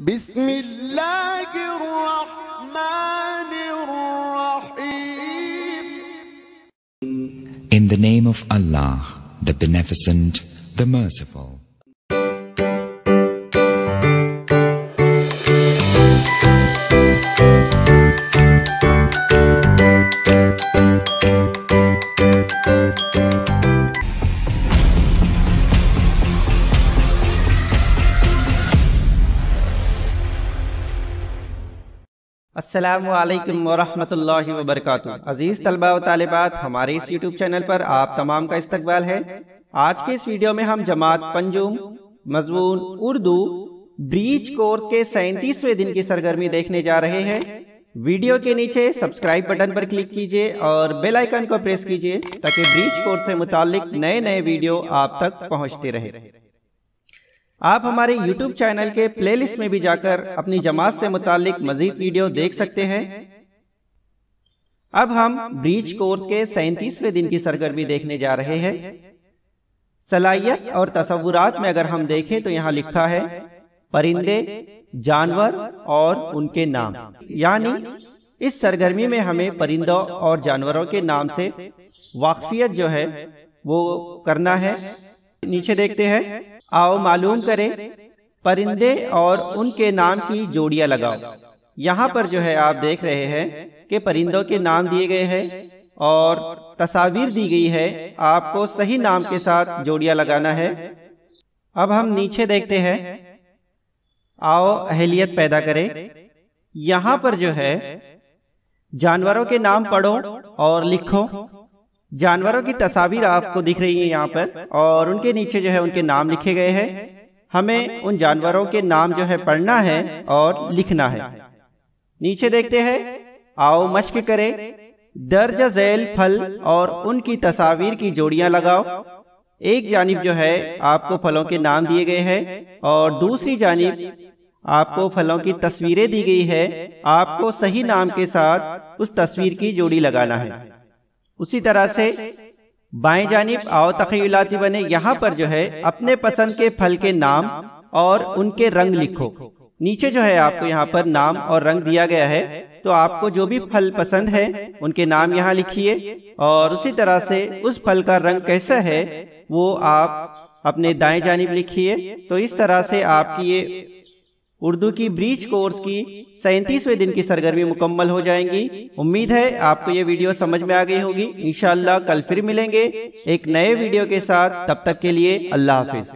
बिस्मिल्लाहिर्रहमानिर्रहीम। In the name of Allah, the Beneficent, the Merciful. अस्सलामुअलैकुम वरहमतुल्लाहि वबरकातुहू। अजीज तलबा व तालिबात, हमारे इस यूट्यूब चैनल पर आप तमाम का इस्तकबाल है। आज के इस वीडियो में हम जमात पंजुम मज़मून उर्दू ब्रीच कोर्स के 37वें दिन की सरगर्मी देखने जा रहे हैं। वीडियो के नीचे सब्सक्राइब बटन पर क्लिक कीजिए और बेल आइकन को प्रेस कीजिए ताकि ब्रीच कोर्स से मुताल्लिक नए नए वीडियो आप तक पहुंचते रहे। आप हमारे YouTube चैनल के प्लेलिस्ट में भी जाकर अपनी जमात से मुताल्लिक मजीद वीडियो देख सकते हैं। अब हम ब्रीच कोर्स के 37वें दिन की सरगर्मी देखने जा रहे हैं। सलाहियत और तसव्वुरात में अगर हम देखें तो यहाँ लिखा है परिंदे, जानवर और उनके नाम। यानी इस सरगर्मी में हमें परिंदों और जानवरों के नाम से वाकफियत जो है वो करना है। नीचे देखते हैं, आओ मालूम करें परिंदे और उनके नाम की जोड़ियां लगाओ। यहाँ पर जो है आप देख रहे हैं कि परिंदों के नाम दिए गए हैं और तस्वीर दी गई है। आपको सही नाम के साथ जोड़ियां लगाना है। अब हम नीचे देखते हैं, आओ अहलियत पैदा करें। यहाँ पर जो है जानवरों के नाम पढ़ो और लिखो। जानवरों की तस्वीर आपको दिख रही है यहाँ पर और उनके नीचे जो है उनके नाम लिखे गए हैं। हमें उन जानवरों के नाम जो है पढ़ना है और लिखना है। नीचे देखते हैं, आओ मश्क करें। दर्ज झैल फल और उनकी तस्वीर की जोड़ियां लगाओ। एक जानिब जो है आपको फलों के नाम दिए गए हैं और दूसरी जानिब आपको फलों की तस्वीरें दी गई है। आपको सही नाम के साथ उस तस्वीर की जोड़ी लगाना है। उसी तरह से बाएं जानिब आओ तख़य्युलाती बने। यहाँ पर जो है अपने पसंद के फल के नाम और उनके रंग लिखो। नीचे जो है आपको यहाँ पर नाम और रंग दिया गया है, तो आपको जो भी फल पसंद है उनके नाम यहाँ लिखिए और उसी तरह से उस फल का रंग कैसा है वो आप अपने दाएं जानिब लिखिए। तो इस तरह से आपकी ये उर्दू की ब्रीच कोर्स की 37वें दिन की सरगर्मी मुकम्मल हो जाएंगी। उम्मीद है आपको ये वीडियो समझ में आ गई होगी। इंशाअल्लाह कल फिर मिलेंगे एक नए वीडियो के साथ। तब तक के लिए अल्लाह हाफिज।